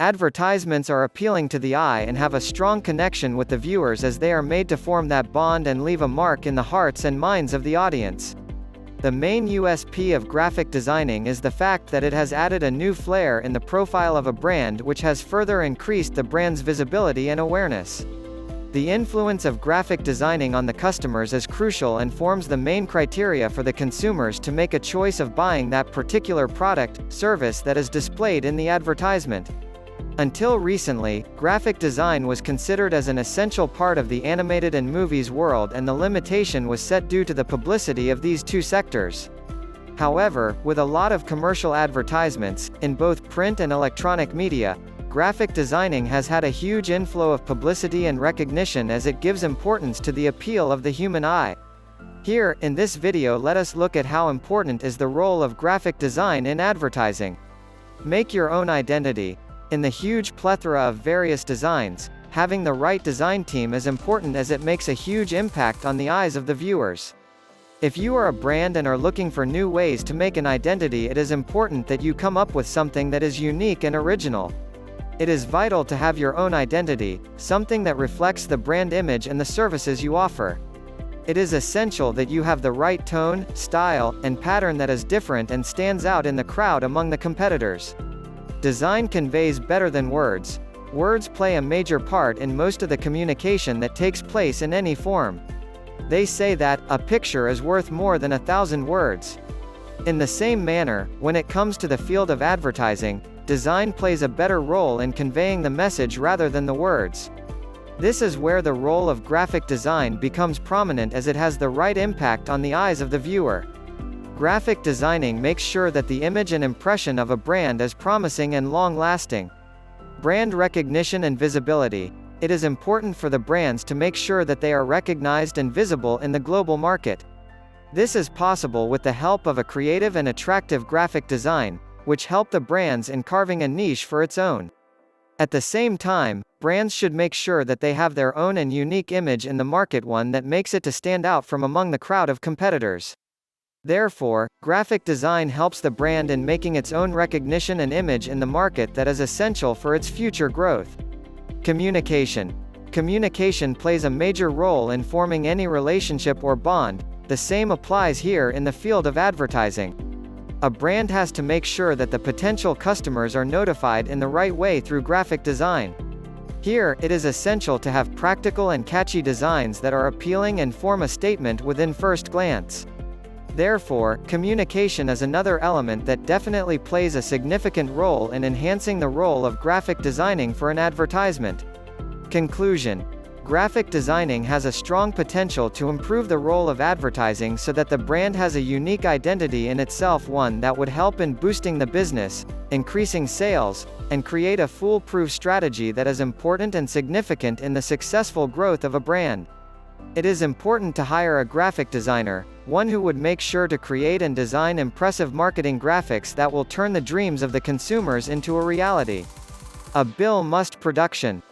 Advertisements are appealing to the eye and have a strong connection with the viewers as they are made to form that bond and leave a mark in the hearts and minds of the audience. The main USP of graphic designing is the fact that it has added a new flair in the profile of a brand, which has further increased the brand's visibility and awareness. The influence of graphic designing on the customers is crucial and forms the main criteria for the consumers to make a choice of buying that particular product, service that is displayed in the advertisement. Until recently, graphic design was considered as an essential part of the animated and movies world, and the limitation was set due to the publicity of these two sectors. However, with a lot of commercial advertisements, in both print and electronic media, graphic designing has had a huge inflow of publicity and recognition as it gives importance to the appeal of the human eye. Here, in this video, let us look at how important is the role of graphic design in advertising. Make your own identity. In the huge plethora of various designs, having the right design team is important as it makes a huge impact on the eyes of the viewers. If you are a brand and are looking for new ways to make an identity, it is important that you come up with something that is unique and original. It is vital to have your own identity, something that reflects the brand image and the services you offer. It is essential that you have the right tone, style, and pattern that is different and stands out in the crowd among the competitors. Design conveys better than words. Words play a major part in most of the communication that takes place in any form. They say that a picture is worth more than 1,000 words. In the same manner, when it comes to the field of advertising, design plays a better role in conveying the message rather than the words. This is where the role of graphic design becomes prominent, as it has the right impact on the eyes of the viewer. Graphic designing makes sure that the image and impression of a brand is promising and long-lasting. Brand recognition and visibility. It is important for the brands to make sure that they are recognized and visible in the global market. This is possible with the help of a creative and attractive graphic design, which help the brands in carving a niche for its own. At the same time, brands should make sure that they have their own and unique image in the market, one that makes it to stand out from among the crowd of competitors. Therefore, graphic design helps the brand in making its own recognition and image in the market that is essential for its future growth. Communication. Communication plays a major role in forming any relationship or bond. The same applies here in the field of advertising. A brand has to make sure that the potential customers are notified in the right way through graphic design. Here, it is essential to have practical and catchy designs that are appealing and form a statement within first glance. Therefore, communication is another element that definitely plays a significant role in enhancing the role of graphic designing for an advertisement. Conclusion. Graphic designing has a strong potential to improve the role of advertising so that the brand has a unique identity in itself, one that would help in boosting the business, increasing sales, and create a foolproof strategy that is important and significant in the successful growth of a brand. It is important to hire a graphic designer, one who would make sure to create and design impressive marketing graphics that will turn the dreams of the consumers into a reality. A Bill Must production.